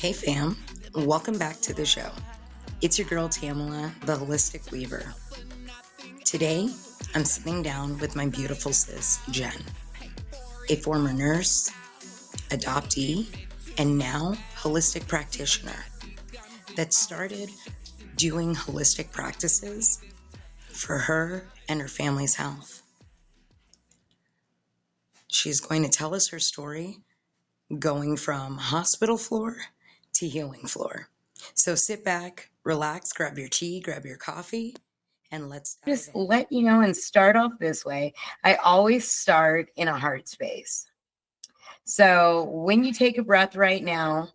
Hey fam, welcome back to the show. It's your girl Tamela, the Holistic Weaver. Today, I'm sitting down with my beautiful sis, Jenn, a former nurse, adoptee, and now holistic practitioner that started doing holistic practices for her and her family's health. She's going to tell us her story going from hospital floor to healing floor. So sit back, relax, grab your tea, grab your coffee, and let's dive Just in. let you know and start off this way. I always start in a heart space. So when you take a breath right now,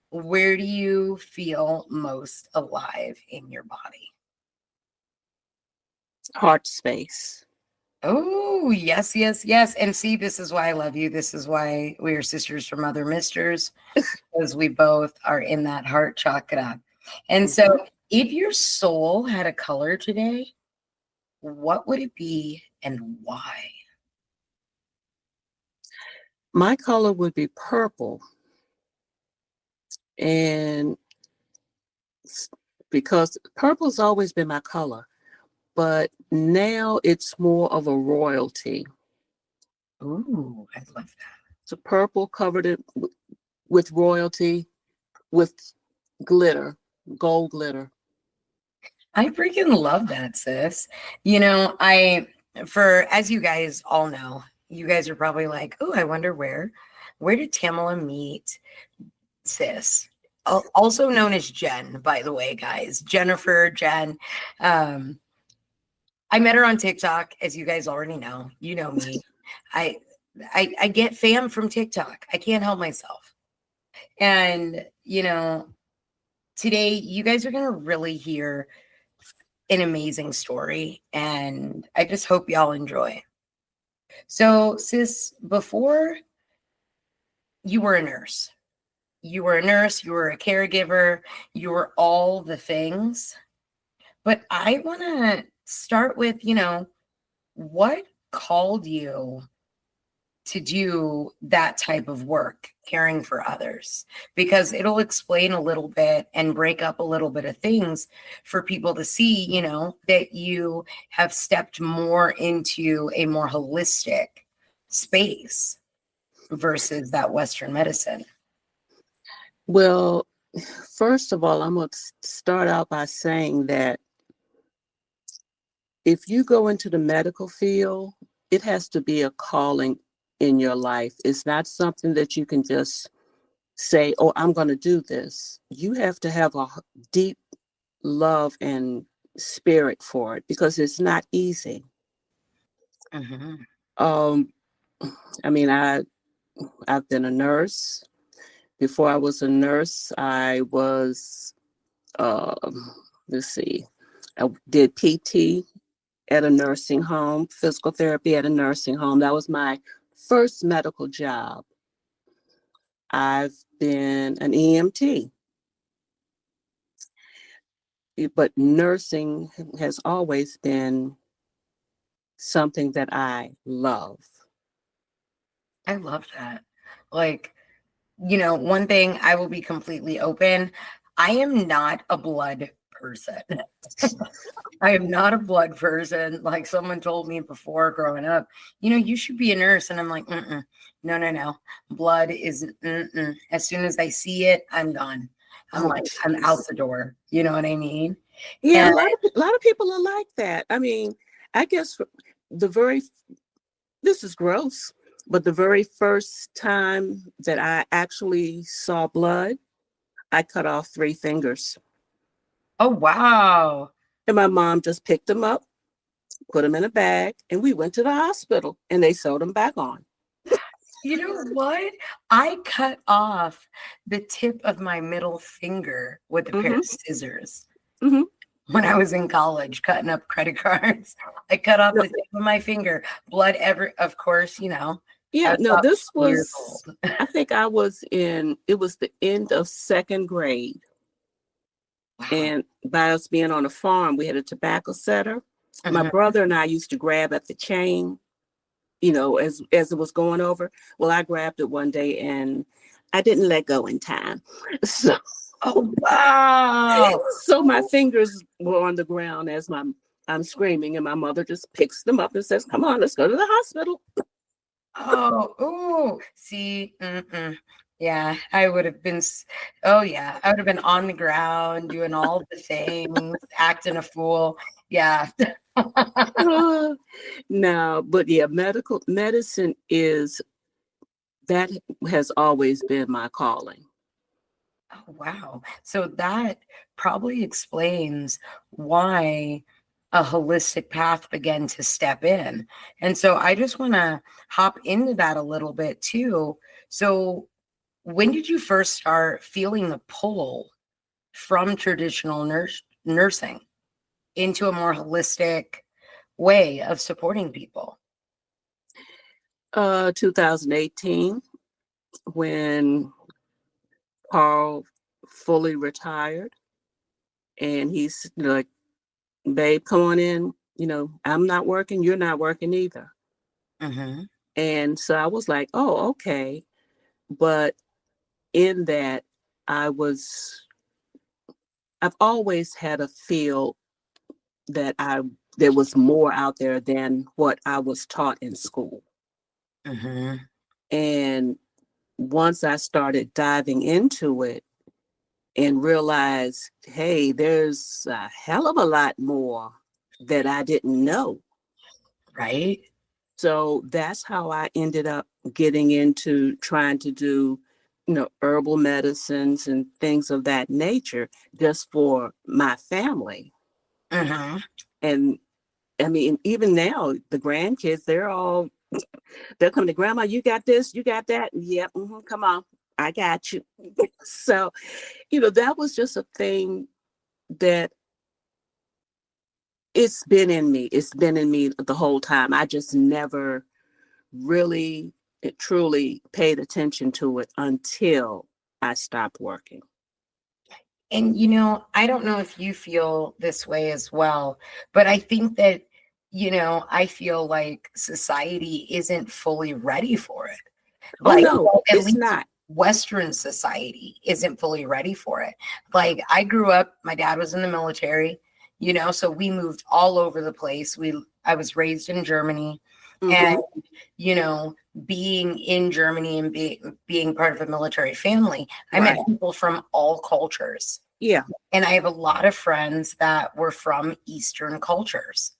where do you feel most alive in your body? Heart space. Oh, yes, yes, yes. And see, this is why I love you. This is why we are sisters from other misters, because we both are in that heart chakra. And so if your soul had a color today, what would it be and why? My color would be purple. And because purple's always been my color, but now it's more of a royalty. Ooh, I love that. So purple covered it with royalty, with glitter, gold glitter. I freaking love that, sis. As you guys all know, you guys are probably like, oh, I wonder where did Tamela meet sis? Also known as Jen, by the way, guys. Jennifer, Jen. I met her on TikTok, as you guys already know. You know me. I get fam from TikTok. I can't help myself. And today you guys are gonna really hear an amazing story, and I just hope y'all enjoy. So, sis, before you were a nurse, you were a caregiver, you were all the things. But I want to start with, what called you to do that type of work, caring for others, because it'll explain a little bit and break up a little bit of things for people to see, that you have stepped more into a more holistic space versus that Western medicine. Well, first of all, I'm going to start out by saying that if you go into the medical field, it has to be a calling in your life. It's not something that you can just say, oh, I'm going to do this. You have to have a deep love and spirit for it because it's not easy. Mm-hmm. I've been a nurse. Before I was a nurse, I was, I did PT at a nursing home, physical therapy at a nursing home. That was my first medical job. I've been an EMT. But nursing has always been something that I love. I love that. One thing, I will be completely open. I am not a blood person. I am not a blood person. Like someone told me before growing up, you should be a nurse. And I'm like, no. Blood is, as soon as I see it, I'm gone. I'm out the door. You know what I mean? Yeah, a lot of people are like that. I mean, I guess this is gross, but the very first time that I actually saw blood, I cut off 3 fingers. Oh, wow. And my mom just picked them up, put them in a bag, and we went to the hospital and they sewed them back on. You know what? I cut off the tip of my middle finger with a pair of scissors. Mm-hmm. When I was in college, cutting up credit cards. I cut off the tip of my finger. Blood of course, Yeah, no, this was, I think it was the end of 2nd grade. Wow. And by us being on a farm, we had a tobacco setter. Mm-hmm. My brother and I used to grab at the chain, as it was going over. Well, I grabbed it one day and I didn't let go in time. So, Oh, wow. so my fingers were on the ground as I'm screaming, and my mother just picks them up and says, "Come on, let's go to the hospital." Oh, ooh. See, yeah, I would have been, oh, yeah, I would have been on the ground doing all the things, acting a fool. Yeah. No, but yeah, medicine that has always been my calling. Oh, wow. So that probably explains why a holistic path began to step in. And so I just want to hop into that a little bit too. So when did you first start feeling the pull from traditional nursing into a more holistic way of supporting people? 2018, when Carl fully retired, and he's like, "Babe, come on in. I'm not working. You're not working either." Mm-hmm. And so I was like, "Oh, okay." But in that, I was, I've always had a feel that there was more out there than what I was taught in school. Mm-hmm. And once I started diving into it and realized, hey, there's a hell of a lot more that I didn't know. Right. So that's how I ended up getting into trying to do, herbal medicines and things of that nature just for my family. Mm-hmm. And I mean, even now, the grandkids, they're coming to, "Grandma, you got this, you got that." "Yep, come on, I got you." So, that was just a thing that it's been in me. It's been in me the whole time. I just never really, truly paid attention to it until I stopped working. And, I don't know if you feel this way as well, but I think that, I feel like society isn't fully ready for it. Oh, Like, no, well, at it's least not. Western society isn't fully ready for it. Like, I grew up, my dad was in the military, so we moved all over the place. I was raised in Germany, and, being in Germany and being part of a military family, I met Right. people from all cultures. Yeah. And I have a lot of friends that were from Eastern cultures.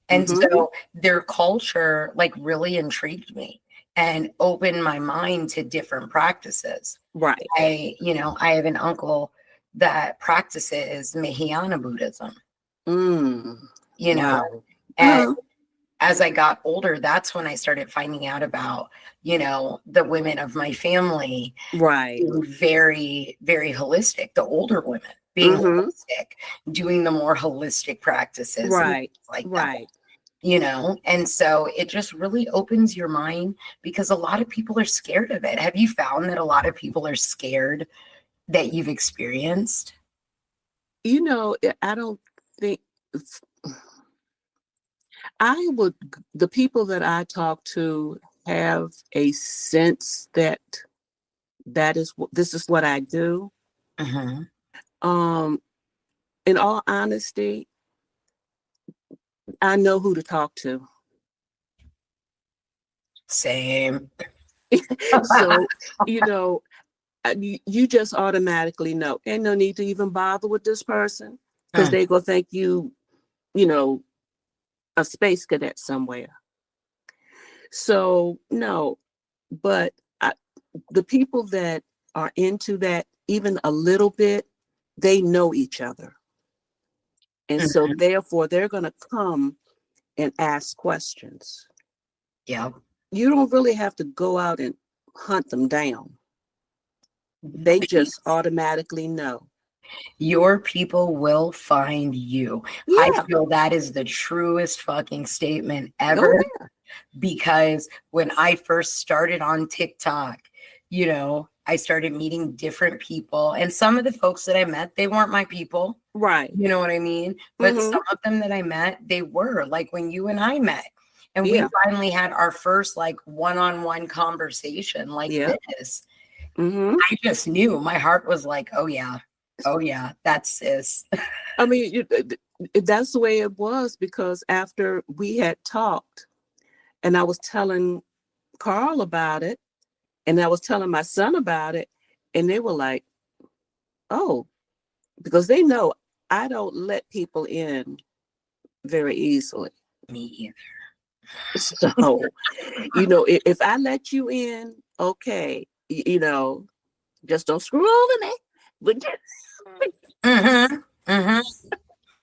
And Mm-hmm. so their culture like really intrigued me and opened my mind to different practices. Right. I have an uncle that practices Mahayana Buddhism, Wow. and as I got older, that's when I started finding out about, the women of my family Right. being very, very holistic, the older women being holistic, doing the more holistic practices, Right. like Right. that, and so it just really opens your mind because a lot of people are scared of it. Have you found that a lot of people are scared that you've experienced? I don't think the people that I talk to have a sense that this is what I do. Mm-hmm. In all honesty, I know who to talk to. Same. So, you just automatically know. Ain't no need to even bother with this person because they go think you a space cadet somewhere. So no, but the people that are into that even a little bit, they know each other. And so therefore they're going to come and ask questions. Yeah. You don't really have to go out and hunt them down. They just automatically know. Your people will find you. Yeah. I feel that is the truest fucking statement Oh, ever. yeah. Because when I first started on TikTok, I started meeting different people. And some of the folks that I met, they weren't my people. Right. You know what I mean? But some of them that I met, they were like when you and I met. And we finally had our first like one-on-one conversation like this. I just knew. My heart was like, oh yeah, that's Sis. I mean, that's the way it was, because after we had talked and I was telling Carl about it and I was telling my son about it, and they were like, oh, because they know I don't let people in very easily. Me either. So, if I let you in, okay, just don't screw over me. But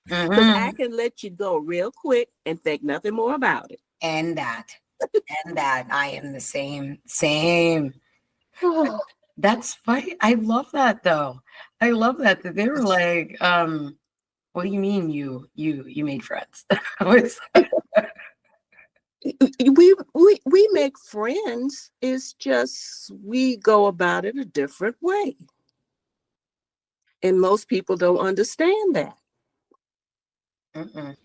because I can let you go real quick and think nothing more about it. And that I am the same. That's funny. I love that though. I love that they were like, what do you mean you made friends? we make friends. It's just we go about it a different way. And most people don't understand that. Mm-mm.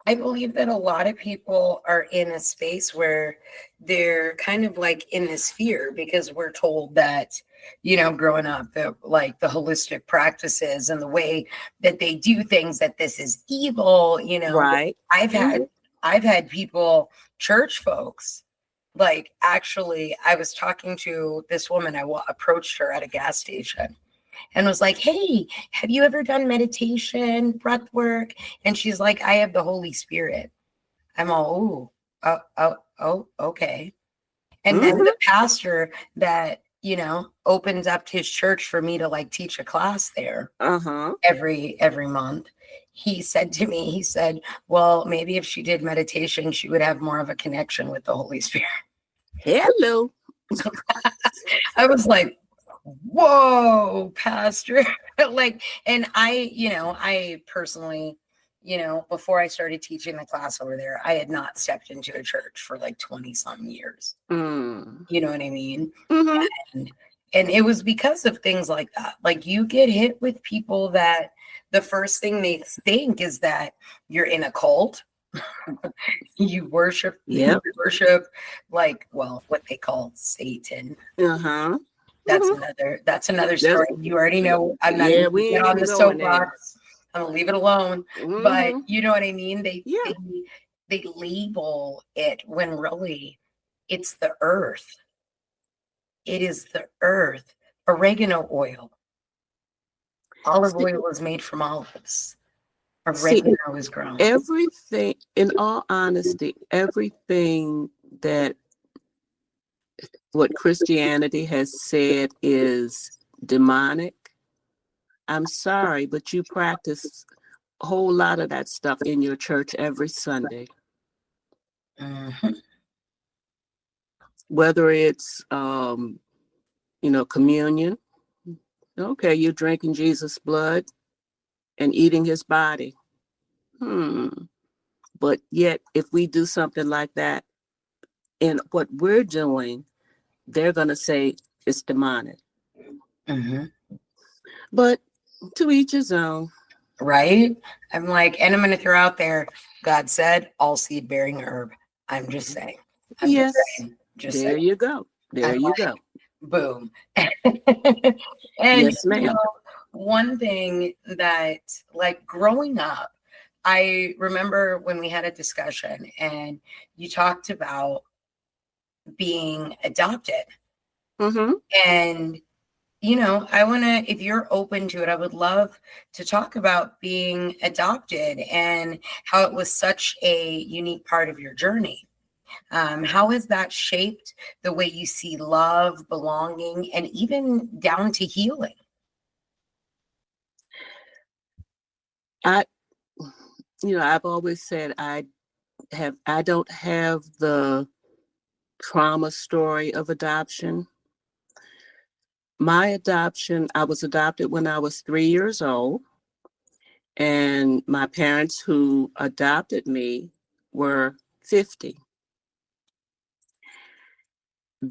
I believe that a lot of people are in a space where they're kind of like in this fear because we're told that, growing up, that like the holistic practices and the way that they do things, that this is evil. Right. I've had people, church folks, like, actually, I was talking to this woman. I approached her at a gas station and was like, hey, have you ever done meditation, breath work? And she's like, I have the Holy Spirit. I'm all, okay. And then the pastor that, opens up his church for me to like teach a class there every month. He said to me, he said, well, maybe if she did meditation, she would have more of a connection with the Holy Spirit. Hello. I was like, whoa, pastor. Like, and I personally, before I started teaching the class over there, I had not stepped into a church for like 20 some years. You know what I mean? And it was because of things like that. Like, you get hit with people that the first thing they think is that you're in a cult. you worship like, well, what they call Satan. That's another story. You already know. I'm not even get on the soapbox. I'm gonna leave it alone. But you know what I mean? They label it when really it's the earth. It is the earth. Oregano oil. Olive oil is made from olives. Oregano is grown. Everything, in all honesty, everything that what Christianity has said is demonic, I'm sorry, but you practice a whole lot of that stuff in your church every Sunday. Whether it's, communion. Okay, you're drinking Jesus' blood and eating his body. But yet, if we do something like that, in what we're doing, they're going to say it's demonic. But to each his own. Right? I'm like, and I'm going to throw out there, God said, all seed bearing herb. I'm just saying. Yes. Just there saying. You go. There you go. Boom. And yes, ma'am. One thing that, like, growing up, I remember when we had a discussion and you talked about being adopted. And I want to, if you're open to it, I would love to talk about being adopted and how it was such a unique part of your journey. How has that shaped the way you see love, belonging, and even down to healing? I've always said I don't have the trauma story of adoption. My adoption, I was adopted when I was 3 years old, and my parents who adopted me were 50.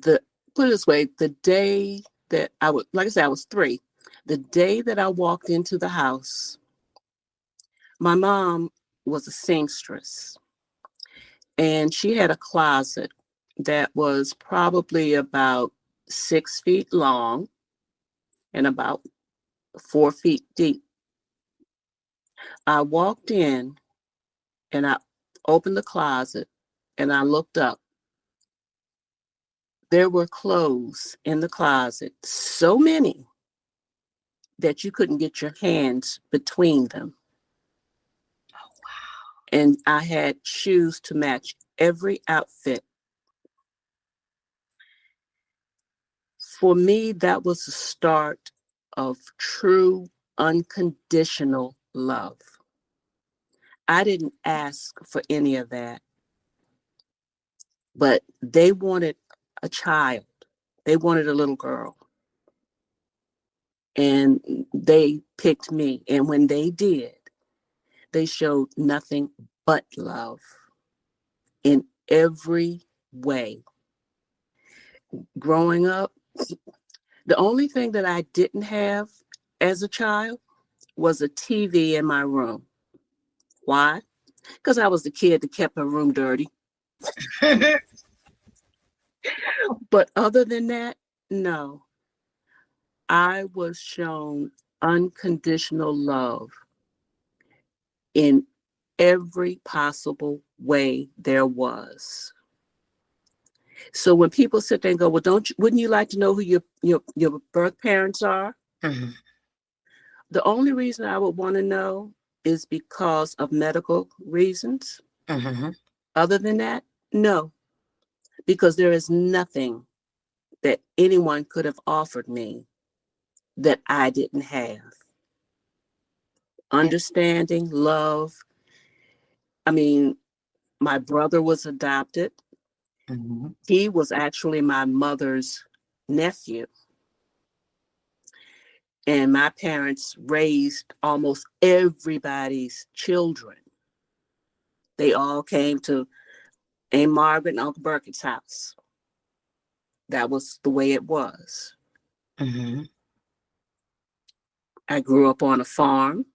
Put it this way, the day that I was 3, the day that I walked into the house, my mom was a seamstress, and she had a closet that was probably about 6 feet long and about 4 feet deep. I walked in and I opened the closet and I looked up. There were clothes in the closet, so many that you couldn't get your hands between them. Oh, wow. And I had shoes to match every outfit. For me, that was the start of true unconditional love. I didn't ask for any of that, but they wanted a child. They wanted a little girl. And they picked me. And when they did, they showed nothing but love in every way. Growing up, the only thing that I didn't have as a child was a TV in my room. Why? Because I was the kid that kept her room dirty. But other than that, no. I was shown unconditional love in every possible way there was. So when people sit there and go, well, wouldn't you like to know who your birth parents are? Mm-hmm. The only reason I would want to know is because of medical reasons. Mm-hmm. Other than that, no, because there is nothing that anyone could have offered me that I didn't have. Understanding, love. I mean, my brother was adopted. Mm-hmm. He was actually my mother's nephew. And my parents raised almost everybody's children. They all came to Aunt Margaret and Uncle Burkett's house. That was the way it was. Mm-hmm. I grew up on a farm,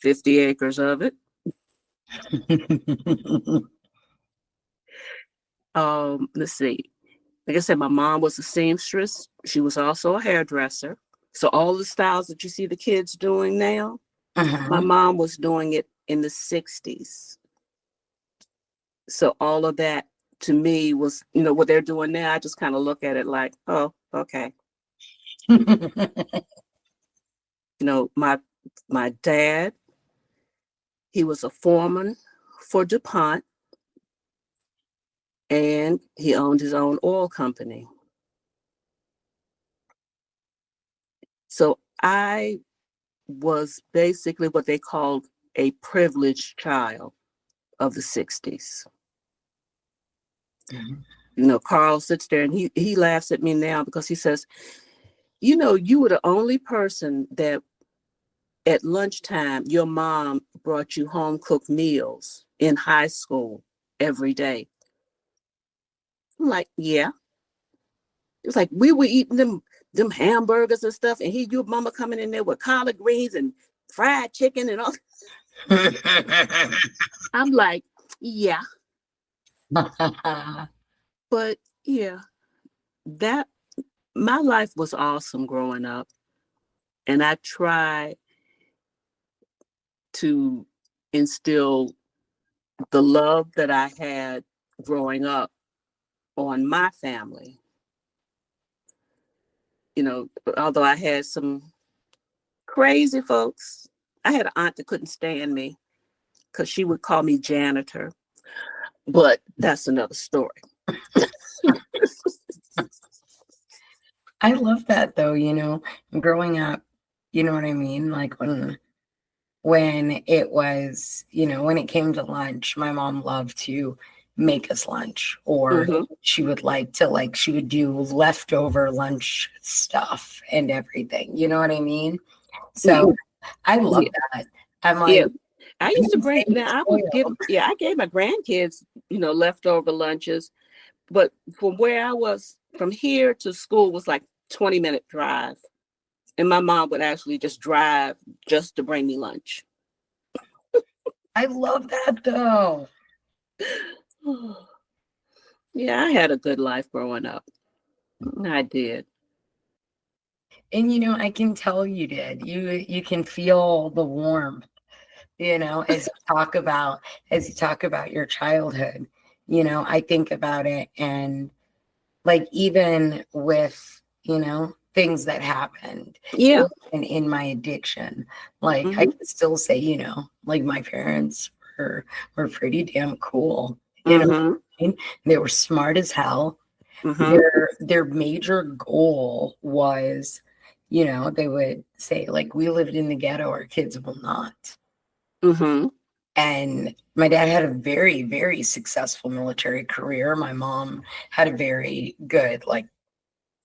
50 acres of it. Let's see. Like I said, my mom was a seamstress. She was also a hairdresser. So all the styles that you see the kids doing now, my mom was doing it in the 60s. So all of that to me was, what they're doing now, I just kind of look at it like, oh, okay. My dad, he was a foreman for DuPont, and he owned his own oil company. So I was basically what they called a privileged child of the 60s. Carl sits there and he laughs at me now because he says, you were the only person that at lunchtime, your mom brought you home cooked meals in high school every day. I'm like, yeah. It's like we were eating them hamburgers and stuff, and your mama coming in there with collard greens and fried chicken and all. I'm like, yeah. But yeah, my life was awesome growing up. And I try to instill the love that I had growing up on my family. Although I had some crazy folks, I had an aunt that couldn't stand me because she would call me janitor. But that's another story. I love that though, growing up, you know what I mean? Like when it was, when it came to lunch, my mom loved to make us lunch, or she would she would do leftover lunch stuff and everything. You know what I mean? So I love that. I'm like, I used to bring, I gave my grandkids, leftover lunches, but from where I was, from here to school was like 20-minute drive. And my mom would actually just drive just to bring me lunch. I love that though. Yeah, I had a good life growing up. I did. And I can tell you did. You can feel the warmth, as you talk about your childhood. I think about it, and like, even with things that happened Yeah. in my addiction, like I Mm-hmm. can still say, like, my parents were pretty damn cool. Mm-hmm. What I mean? They were smart as hell. Mm-hmm. Their major goal was, they would say, like, we lived in the ghetto, our kids will not. Mm-hmm. And my dad had a very, very successful military career. My mom had a very good, like,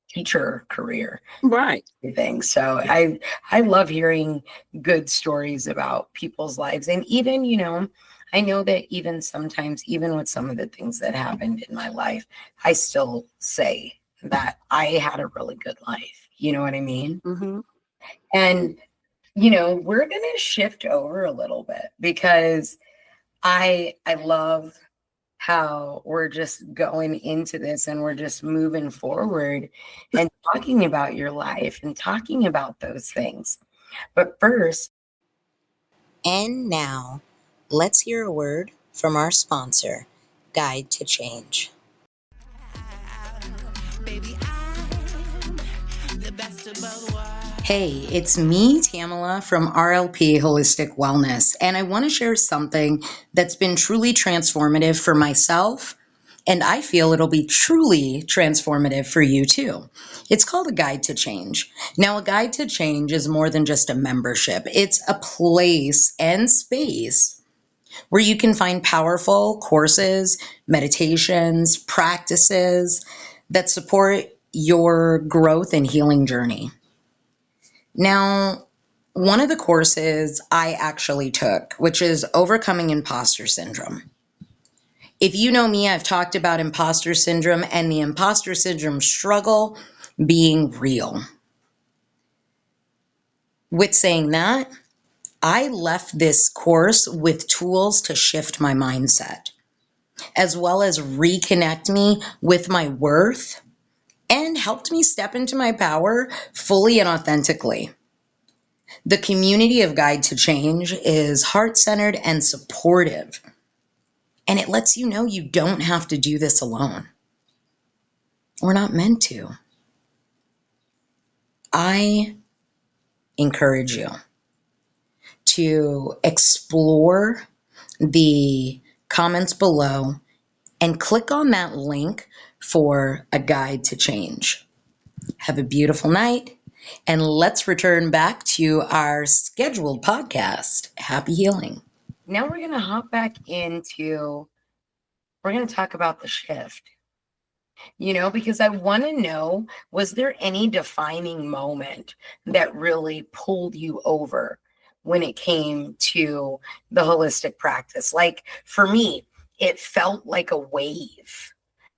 teacher career. Right. Everything. So I love hearing good stories about people's lives. And even, I know that even sometimes, even with some of the things that happened in my life, I still say that I had a really good life. You know what I mean? Mm-hmm. And we're going to shift over a little bit, because I love how we're just going into this, and we're just moving forward and talking about your life and talking about those things. But first, And now, let's hear a word from our sponsor, Guide to Change. Hey, it's me, Tamela from RLP Holistic Wellness, and I want to share something that's been truly transformative for myself, and I feel it'll be truly transformative for you too. It's called a Guide to Change. Now, a Guide to Change is more than just a membership, it's a place and space where you can find powerful courses, meditations, practices that support your growth and healing journey. Now, one of the courses I actually took, which is Overcoming Imposter Syndrome. If you know me, I've talked about imposter syndrome and the imposter syndrome struggle being real. With saying that, I left this course with tools to shift my mindset, as well as reconnect me with my worth and helped me step into my power fully and authentically. The community of Guide to Change is heart-centered and supportive, and it lets you know you don't have to do this alone. We're not meant to. I encourage you to explore the comments below and click on that link for a Guide to Change. Have a beautiful night, and let's return back to our scheduled podcast. Happy healing. now we're going to hop back into, we're going to talk about the shift, because I want to know, was there any defining moment that really pulled you over when it came to the holistic practice? Like, for me, it felt like a wave.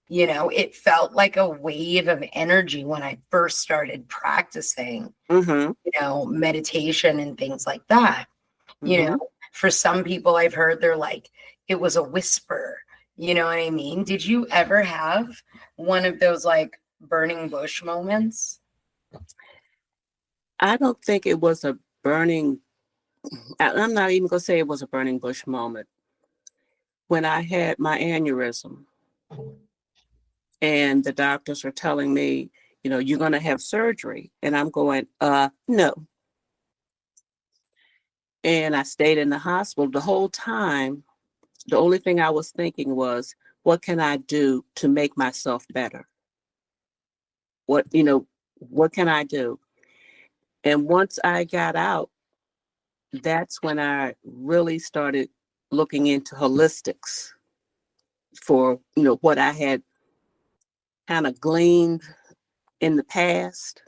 It felt like a wave of energy when I first started practicing, Mm-hmm. meditation and things like that. Mm-hmm. For some people, I've heard they're like, it was a whisper. You know what I mean? Did you ever have one of those, like, burning bush moments? I don't think it was a burning, I'm not even going to say it was a burning bush moment. When I had my aneurysm and the doctors were telling me, you're going to have surgery. And I'm going, no. And I stayed in the hospital the whole time. The only thing I was thinking was, what can I do to make myself better? What can I do? And once I got out, that's when I really started looking into holistics for, what I had kind of gleaned in the past.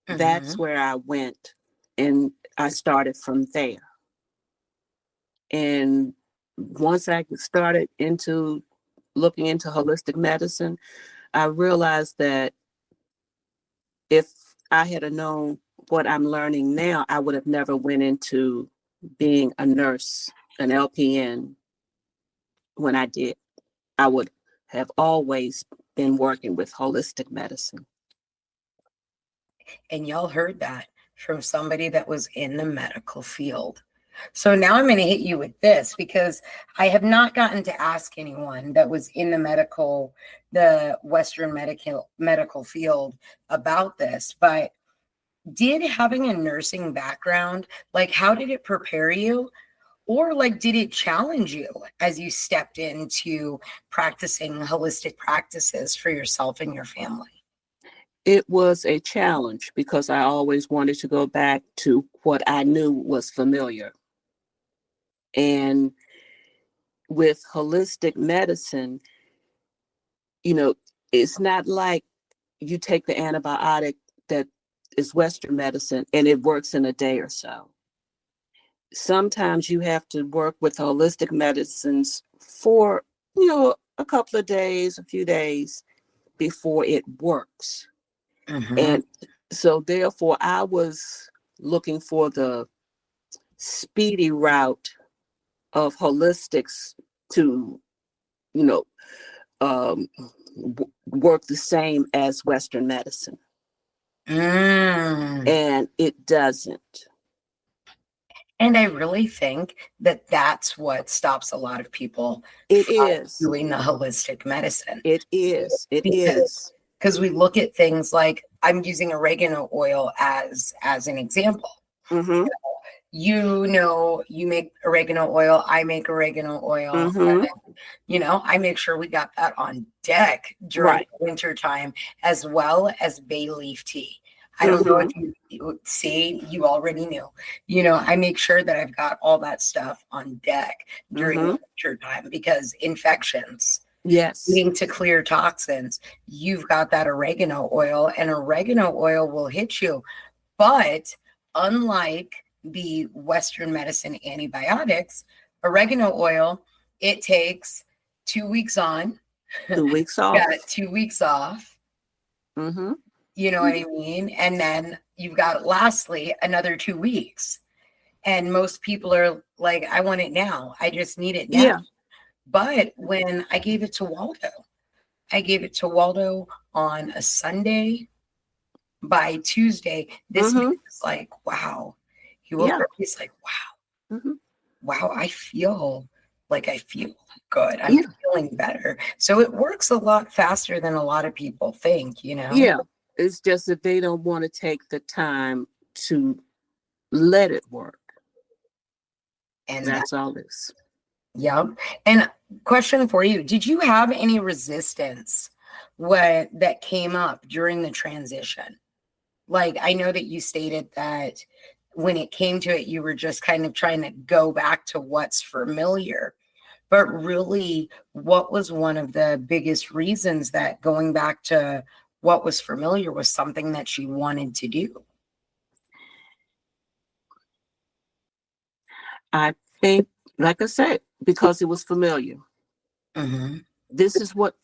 That's where I went, and I started from there. And once I started into looking into holistic medicine, I realized that if I had known what I'm learning now, I would have never went into being a nurse, an LPN, when I did. I would have always been working with holistic medicine. And y'all heard that from somebody that was in the medical field. So now I'm going to hit you with this, because I have not gotten to ask anyone that was in the Western medical field about this. But did having a nursing background, like, how did it prepare you? Or like, did it challenge you as you stepped into practicing holistic practices for yourself and your family? It was a challenge because I always wanted to go back to what I knew was familiar. And with holistic medicine, you know, it's not like you take the antibiotic that is Western medicine and it works in a day or so. Sometimes you have to work with holistic medicines for, a couple of days, a few days before it works. Mm-hmm. And so therefore I was looking for the speedy route of holistics to, work the same as Western medicine. And it doesn't. And I really think that that's what stops a lot of people It from is doing the holistic medicine. It is. Because we look at things like, I'm using oregano oil as an example. Mm-hmm. You make oregano oil, I make oregano oil. Mm-hmm. And, I make sure we got that on deck during winter time, as well as bay leaf tea. I don't know if you see, you already knew. I make sure that I've got all that stuff on deck during winter time, because infections, needing to clear toxins, you've got that oregano oil, and oregano oil will hit you. But unlike the Western medicine antibiotics, oregano oil, it takes 2 weeks on, 2 weeks off. got 2 weeks off. Mm-hmm. You know what I mean? And then you've got, lastly, another 2 weeks. And most people are like, I want it now. I just need it now. Yeah. But when I gave it to Waldo on a Sunday. By Tuesday, this man was like, wow. He woke up, he's like, wow. Wow, I feel good. I'm feeling better. So it works a lot faster than a lot of people think, Yeah. It's just that they don't want to take the time to let it work. And that's all this. Yeah. And question for you, did you have any resistance that came up during the transition? Like, I know that you stated that when it came to it, you were just kind of trying to go back to what's familiar. But really, what was one of the biggest reasons that going back to what was familiar was something that you wanted to do? I think, like I said, because it was familiar. Mm-hmm. This is what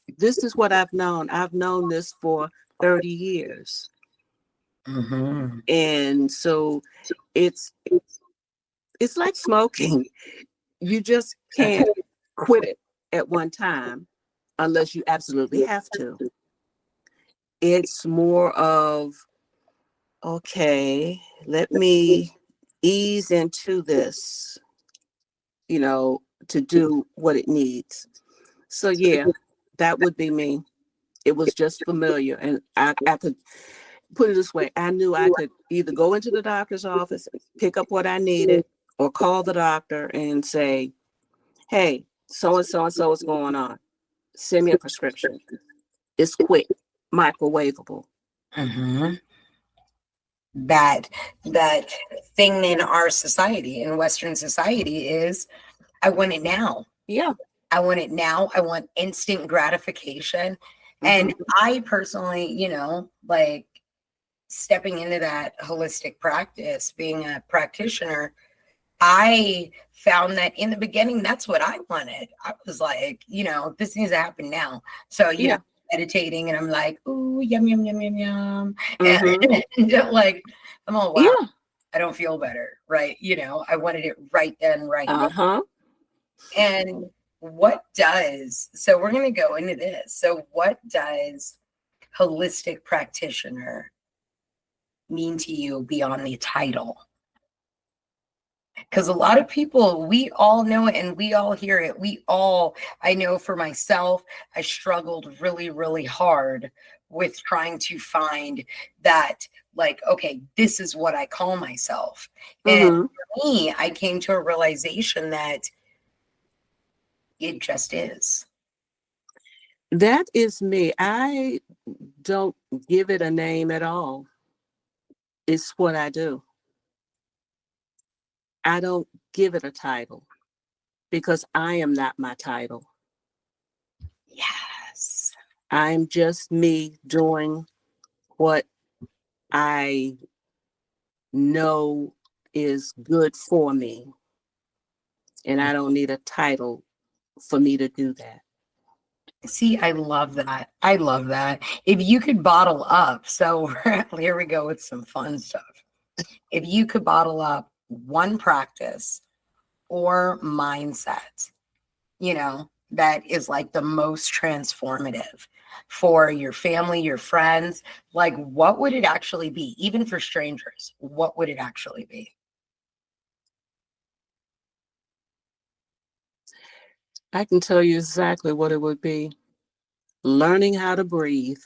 I've known. I've known this for 30 years. Mm-hmm. And so it's like smoking. You just can't quit it at one time unless you absolutely have to. It's more of, okay, let me ease into this, to do what it needs. So yeah, that would be me. It was just familiar. And I could put it this way. I knew I could either go into the doctor's office, pick up what I needed, or call the doctor and say, hey, so-and-so is going on. Send me a prescription. It's quick, microwavable. Mm-hmm. That thing in our society, in Western society, is I want it now. Yeah. I want it now. I want instant gratification. And I personally, like stepping into that holistic practice, being a practitioner, I found that in the beginning, that's what I wanted. I was like, this needs to happen now. So, meditating, and I'm like, ooh, yum, yum, yum, yum, yum. And like, I'm all, wow, I don't feel better. Right. I wanted it right then, right now. And so we're going to go into this. So what does holistic practitioner mean to you beyond the title? Because a lot of people, we all know it and we all hear it. I know for myself, I struggled really, really hard with trying to find that, like, okay, this is what I call myself. And Mm-hmm. for me, I came to a realization that it just is. That is me. I don't give it a name at all. It's what I do. I don't give it a title because I am not my title. Yes. I'm just me doing what I know is good for me. And I don't need a title for me to do that. See, I love that. I love that. If you could bottle up, so here we go with some fun stuff. If you could bottle up one practice or mindset, that is like the most transformative for your family, your friends, like what would it actually be? Even for strangers, what would it actually be? I can tell you exactly what it would be. Learning how to breathe,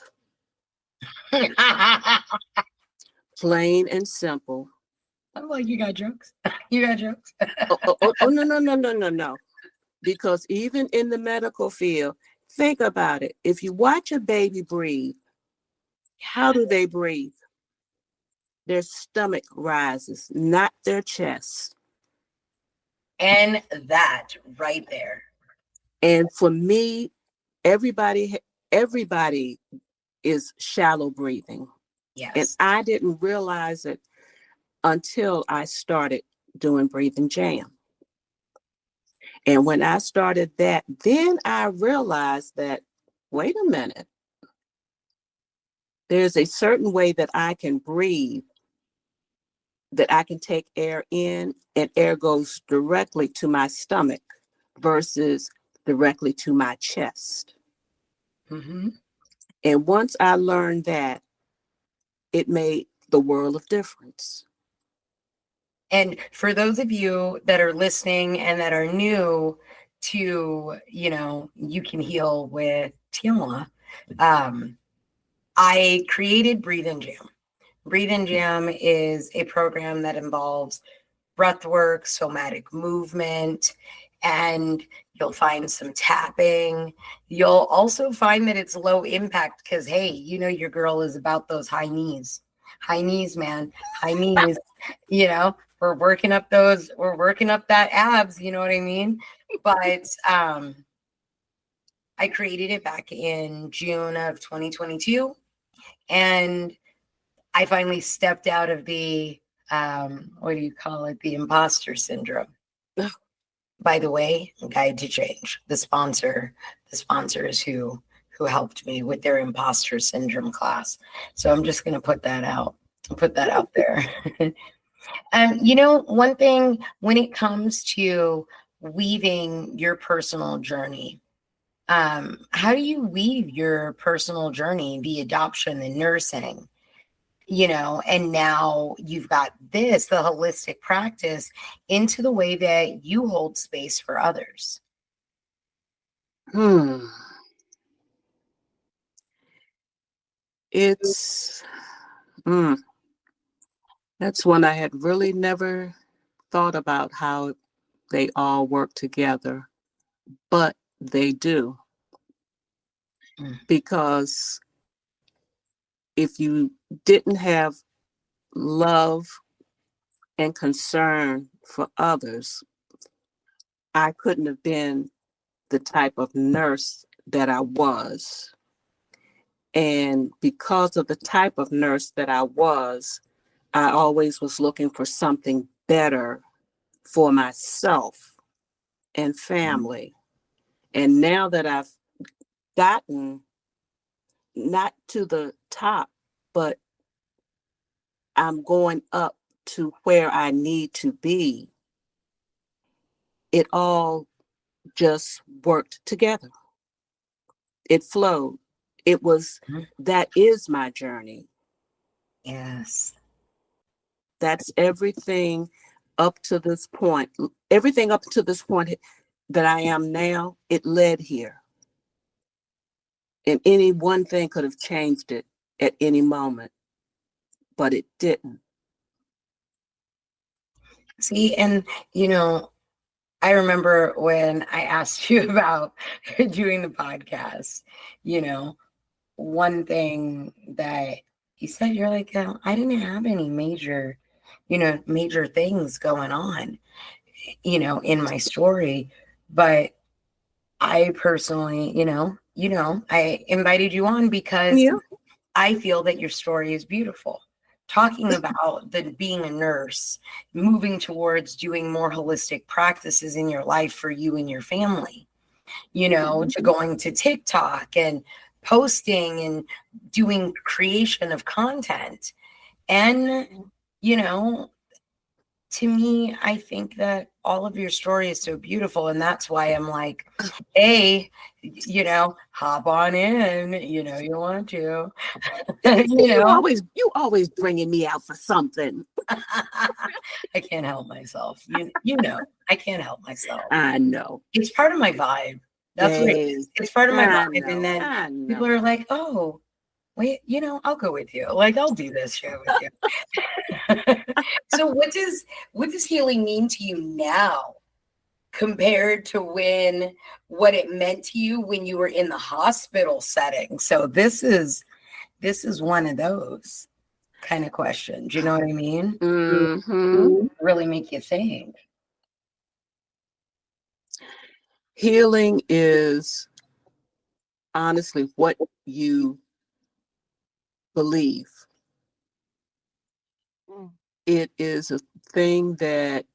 plain and simple. I'm like, you got jokes? You got jokes? No. Because even in the medical field, think about it. If you watch a baby breathe, how do they breathe? Their stomach rises, not their chest. And that right there. And for me, everybody is shallow breathing. And Yes. I didn't realize it until I started doing breathing jam. And when I started that, then I realized that, wait a minute, there's a certain way that I can breathe, that I can take air in and air goes directly to my stomach versus directly to my chest. Mm-hmm. And once I learned that, it made the world of difference. And for those of you that are listening and that are new to, you can heal with Tamela, I created Breathe and Jam. Breathe and Jam is a program that involves breath work, somatic movement, and you'll find some tapping. You'll also find that it's low impact because, hey, your girl is about those high knees. High knees, man. High knees. We're working up that abs, you know what I mean? But I created it back in June of 2022. And I finally stepped out of the, what do you call it? The imposter syndrome. By the way, Guide to Change, the sponsors who helped me with their imposter syndrome class. So I'm just going to put that out there. One thing when it comes to weaving your personal journey, how do you weave your personal journey, the adoption, the nursing, and now you've got the holistic practice into the way that you hold space for others? It's, that's one I had really never thought about how they all work together, but they do. Because if you didn't have love and concern for others, I couldn't have been the type of nurse that I was. And because of the type of nurse that I was, I always was looking for something better for myself and family. And now that I've gotten not to the top, but I'm going up to where I need to be, it all just worked together. It flowed. It was, Mhm. that is my journey. Yes. That's everything up to this point. Everything up to this point that I am now, it led here. And any one thing could have changed it at any moment, but it didn't. See, and I remember when I asked you about doing the podcast, one thing that you said, you're like, I didn't have any major things going on, in my story. But I personally, I invited you on because Yeah. I feel that your story is beautiful. Talking about being a nurse, moving towards doing more holistic practices in your life for you and your family, to going to TikTok and posting and doing creation of content. And, to me, I think that all of your story is so beautiful. And that's why I'm like, hey, hop on in, you want to, You always bringing me out for something. I can't help myself. I can't help myself. I know. It's part of my vibe. That's what it is. It's part of my vibe. And then people are like, oh, wait, I'll go with you. Like, I'll do this show with you. So what does healing mean to you now compared to what it meant to you when you were in the hospital setting? So this is one of those kind of questions. You know what I mean? Mm-hmm. Really make you think. Healing is honestly what you believe. It is a thing that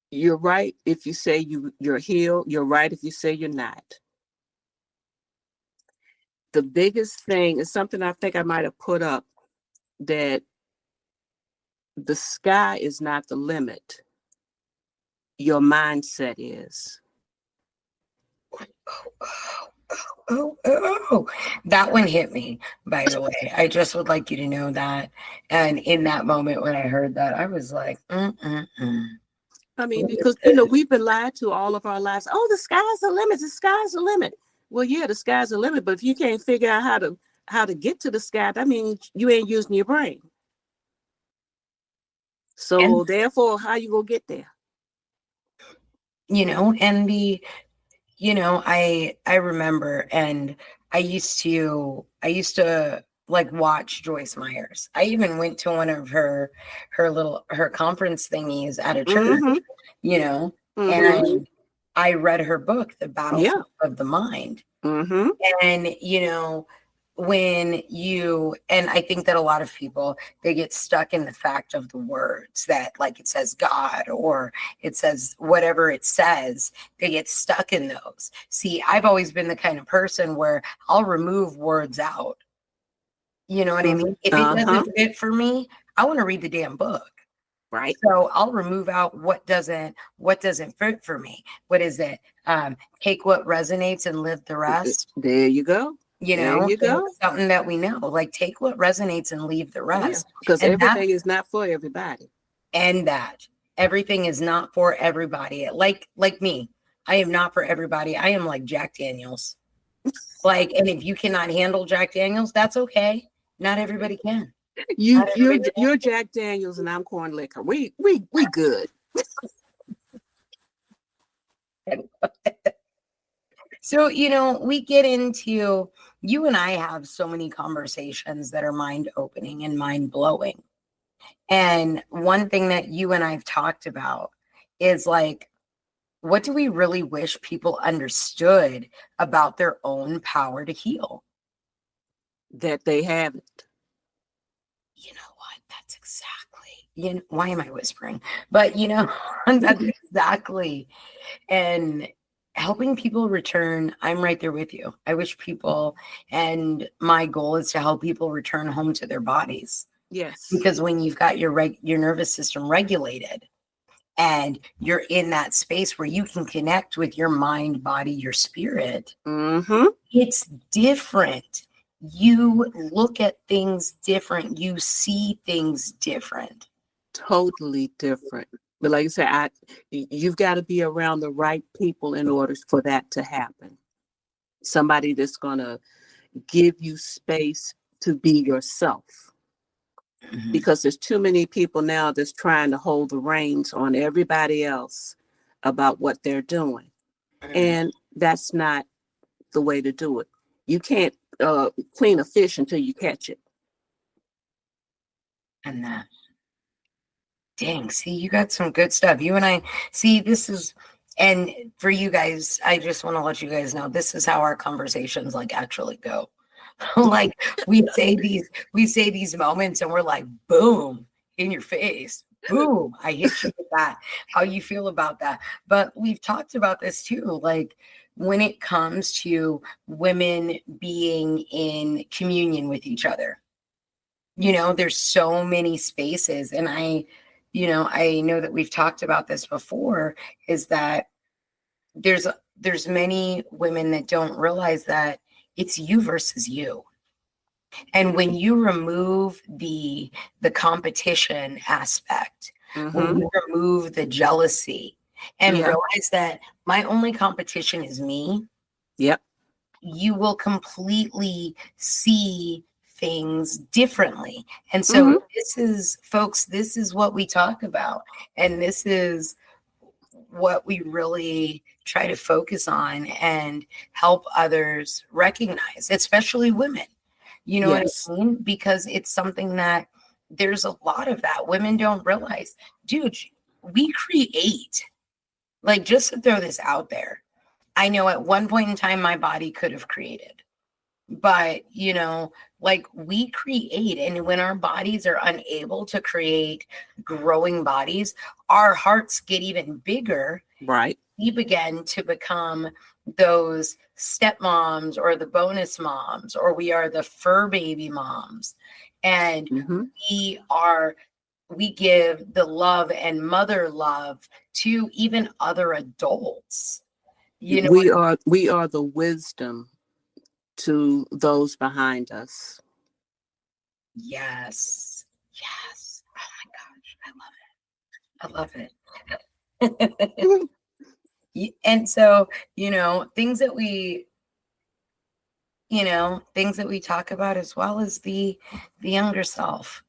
you're right if you say you're healed. You're right if you say you're not. The biggest thing is something I think I might have put up, that the sky is not the limit. Your mindset is. Oh, that one hit me, by the way. I just would like you to know that. And in that moment when I heard that, I was like, I mean, because, we've been lied to all of our lives. Oh, the sky's the limit. The sky's the limit. Well, yeah, the sky's the limit. But if you can't figure out how to get to the sky, that means you ain't using your brain. So therefore, how you gonna get there? And I remember, and I used to like watch Joyce Myers. I even went to one of her conference thingies at a church, and I read her book, The Battlefield of the Mind. Mm-hmm. And and I think that a lot of people, they get stuck in the fact of the words, that like it says God or it says whatever it says, they get stuck in those. See, I've always been the kind of person where I'll remove words out. You know what I mean? If it doesn't fit for me, I want to read the damn book. Right. So I'll remove out what doesn't fit for me. What is it? Take what resonates and live the rest. There you go. There you go. Something that we know, like take what resonates and leave the rest. Because everything is not for everybody. And that everything is not for everybody. Like me, I am not for everybody. I am like Jack Daniels. And if you cannot handle Jack Daniels, that's okay. Not everybody can. You're Jack Daniels and I'm corn liquor. We good. So, we get into, you and I have so many conversations that are mind opening and mind blowing. And one thing that you and I've talked about is like, what do we really wish people understood about their own power to heal? That they haven't. You know what? That's exactly, why am I whispering? But, that's exactly. And helping people return, I'm right there with you. I wish people, and my goal is to help people return home to their bodies. Yes. Because when you've got your nervous system regulated, and you're in that space where you can connect with your mind, body, your spirit, Mm-hmm. it's different. You look at things different. You see things different. Totally different. But like I said, you've got to be around the right people in order for that to happen. Somebody that's going to give you space to be yourself. Mhm. Because there's too many people now that's trying to hold the reins on everybody else about what they're doing. And that's not the way to do it. You can't clean a fish until you catch it. And that, dang, see, you got some good stuff. You and I, see, this is, and for you guys, I just want to let you guys know this is how our conversations like actually go. Like we say these moments and we're like, boom, in your face. Boom, I hit you with that. How you feel about that? But we've talked about this too. Like when it comes to women being in communion with each other, there's so many spaces. And I know that we've talked about this before, is that there's many women that don't realize that it's you versus you. And when you remove the competition aspect, when you remove the jealousy and realize that my only competition is me, Yep. you will completely see things differently. And so this is, folks, this is what we talk about. And this is what we really try to focus on and help others recognize, especially women. You know what I mean? Because it's something that there's a lot of that women don't realize. Dude, we create, like, just to throw this out there. I know at one point in time, my body could have created, but like we create, and when our bodies are unable to create growing bodies, our hearts get even bigger. Right. We begin to become those stepmoms or the bonus moms, or we are the fur baby moms. And we give the love and mother love to even other adults. We are the wisdom to those behind us. Yes. Oh my gosh, I love it. I love it. And so, things that we talk about, as well as the younger self.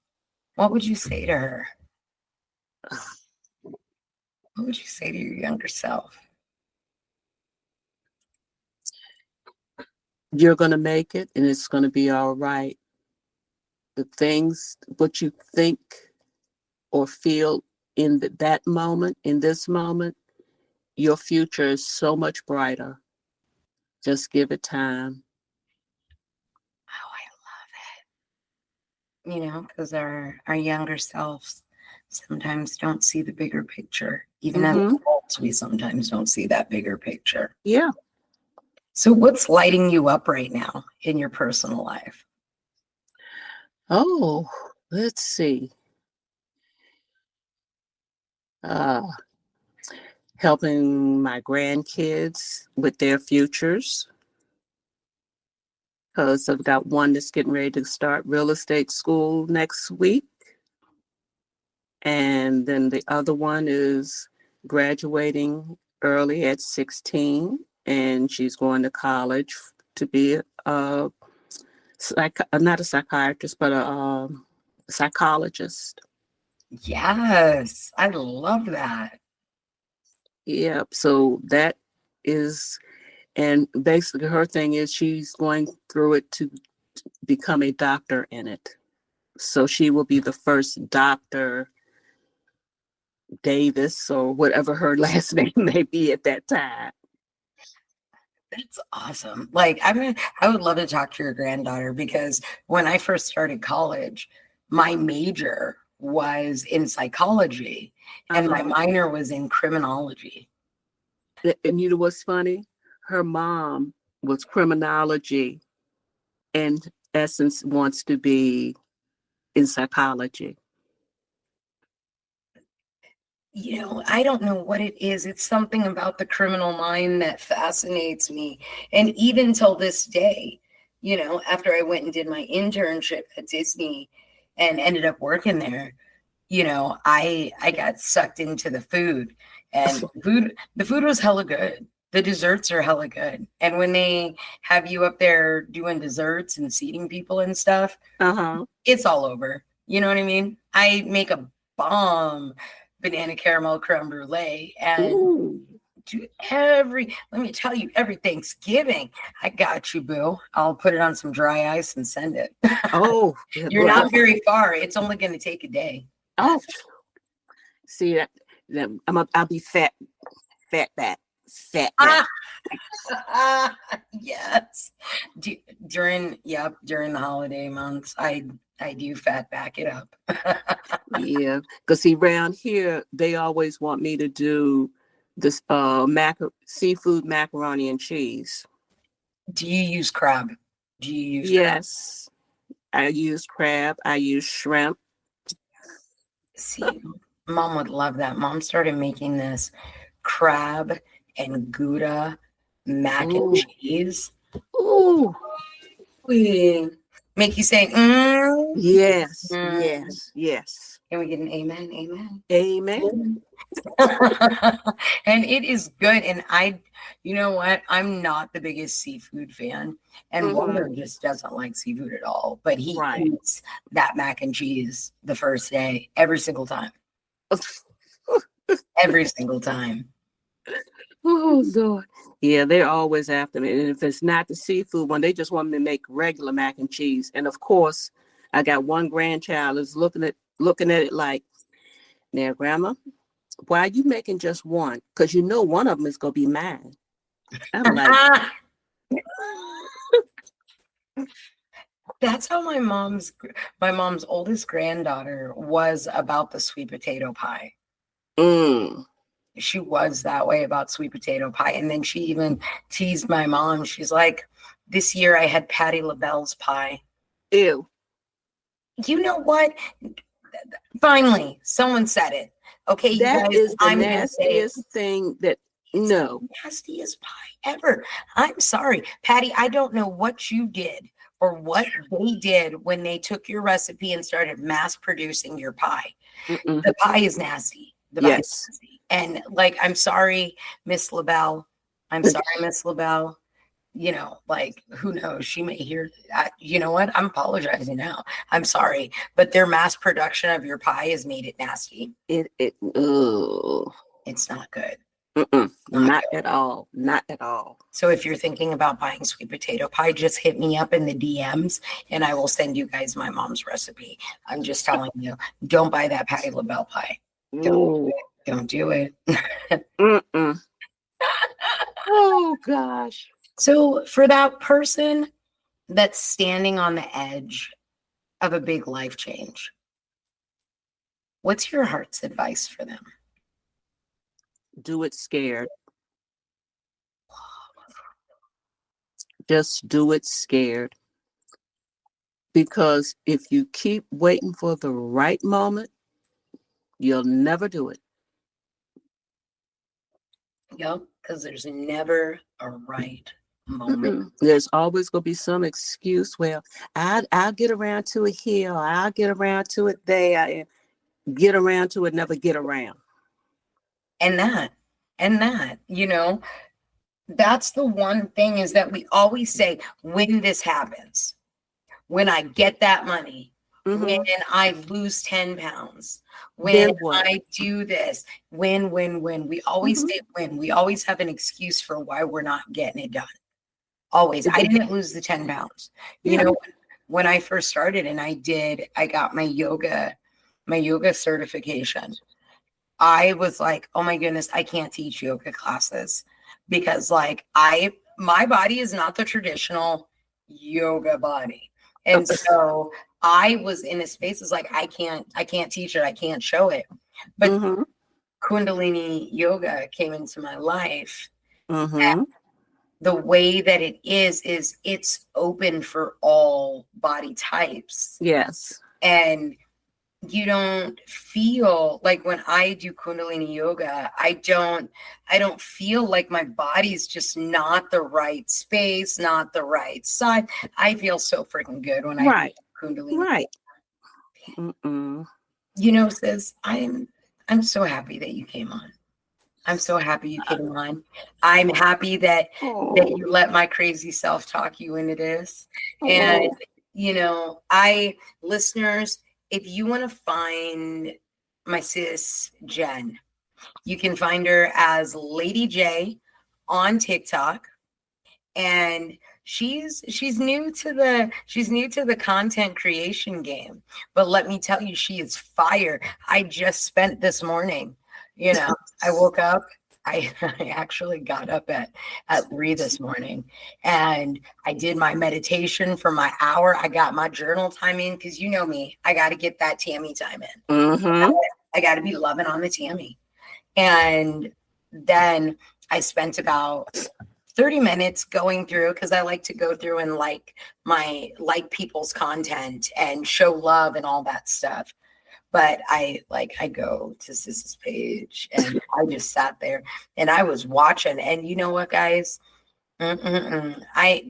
What would you say to her? What would you say to your younger self? You're going to make it, and it's going to be all right. The things, what you think or feel in that moment, in this moment, your future is so much brighter. Just give it time. Oh, I love it. Because our younger selves sometimes don't see the bigger picture. Even as adults, we sometimes don't see that bigger picture. Yeah. So what's lighting you up right now in your personal life? Oh, let's see. Helping my grandkids with their futures, because I've got one that's getting ready to start real estate school next week. And then the other one is graduating early at 16, and she's going to college to be not a psychiatrist, but a psychologist. Yes, I love that. Yep. So that is, and basically her thing is she's going through it to become a doctor in it. So she will be the first Dr. Davis, or whatever her last name may be at that time. That's awesome. Like, I would love to talk to your granddaughter, because when I first started college, my major was in psychology and my minor was in criminology. And you know what's funny? Her mom was criminology and Essence wants to be in psychology. I don't know what it is. It's something about the criminal mind that fascinates me. And even till this day, after I went and did my internship at Disney and ended up working there, I got sucked into the food, and the food was hella good. The desserts are hella good. And when they have you up there doing desserts and seating people and stuff, it's all over. You know what I mean? I make a bomb banana caramel creme brulee, and let me tell you, every Thanksgiving, I got you, boo. I'll put it on some dry ice and send it. Oh, You're not very far. It's only going to take a day. Oh, see that? I'll be fat back. Yes. During the holiday months, I do fat back it up. Yeah, because see, around here they always want me to do this seafood macaroni and cheese. Do you use crab? Yes, I use crab. I use shrimp. See, Mom would love that. Mom started making this crab and Gouda mac and cheese. Ooh. We make you say, Yes. Can we get an amen? Amen. Amen. And it is good. And you know what? I'm not the biggest seafood fan. And Wonder just doesn't like seafood at all. But he eats that mac and cheese the first day, every single time. Every single time. Oh, Lord. Yeah, they're always after me. And if it's not the seafood one, they just want me to make regular mac and cheese. And of course, I got one grandchild is looking at it like, now, Grandma, why are you making just one? Because one of them is going to be mine. I'm like, that's how my mom's oldest granddaughter was about the sweet potato pie. She was that way about sweet potato pie. And then she even teased my mom. She's like, this year I had Patti LaBelle's pie. Ew. You know what? Finally, someone said it. Okay, that you guys, is the nastiest thing that, no. Nastiest pie ever. I'm sorry, Patty, I don't know what you did or what they did when they took your recipe and started mass producing your pie. The pie is nasty. Pie is nasty. And I'm sorry, Miss LaBelle. I'm sorry, Miss LaBelle. Who knows? She may hear, you know what? I'm apologizing now. I'm sorry, but their mass production of your pie has made it nasty. It's not good. Not at all. Not at all. So if you're thinking about buying sweet potato pie, just hit me up in the DMs and I will send you guys my mom's recipe. I'm just telling you, don't buy that Patti LaBelle pie. Don't do it. Oh, gosh. So for that person that's standing on the edge of a big life change, what's your heart's advice for them? Do it scared. Just do it scared. Because if you keep waiting for the right moment, you'll never do it. Yep, because there's never a right moment. There's always going to be some excuse. Well, I'll get around to it here. Or I'll get around to it there. Get around to it, never get around. And that, that's the one thing is that we always say, when this happens, when I get that money, when I lose 10 pounds, when I do this, when. We always say when. We always have an excuse for why we're not getting it done. Always. I didn't lose the 10 pounds. When I first started and I got my yoga certification, I was like, oh my goodness, I can't teach yoga classes because my body is not the traditional yoga body. And so I was in a space is like, I can't teach it. I can't show it. But Kundalini yoga came into my life. And the way that it is it's open for all body types. Yes. And you don't feel like when I do Kundalini yoga, I don't feel like my body's just not the right space, not the right side. I feel so freaking good when I do Right. Kundalini. Right. Mm-mm. You know, sis, I'm so happy that you came on. I'm so happy you came on. I'm happy that you let my crazy self talk you into this. And you know, listeners, if you want to find my sis Jenn, you can find her as Lady J on TikTok. And she's new to the content creation game. But let me tell you, she is fire. I just spent this morning, you know, I woke up. I actually got up at 3 this morning, and I did my meditation for my hour. I got my journal time in, because you know me, I got to get that Tammy time in. Mm-hmm. I got to be loving on the Tammy. And then I spent about 30 minutes going through, because I like to go through and like people's content and show love and all that stuff. But I go to Sis's page, and I just sat there and I was watching. And you know what, guys? The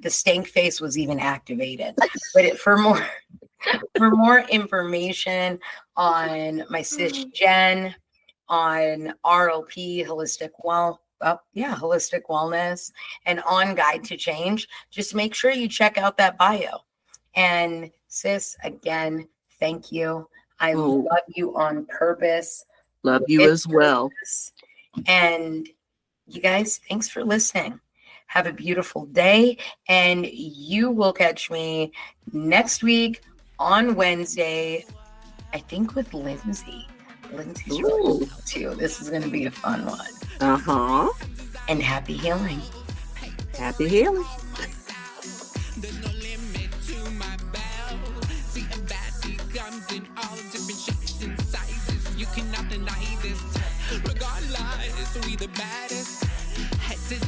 stank face was even activated. But for more information on my sis Jenn, on RLP, holistic wellness, and on Guide to Change, just make sure you check out that bio. And sis, again, thank you. I love you on purpose. Love you as well. And you guys, thanks for listening. Have a beautiful day, and you will catch me next week on Wednesday, I think, with Lindsay. Lindsay's really cool too. This is going to be a fun one. Uh-huh. And happy healing. Happy healing. There's no limit to my bell. See, a baddie comes in all different shapes and sizes. You cannot deny this. Regardless, we the baddest. Head to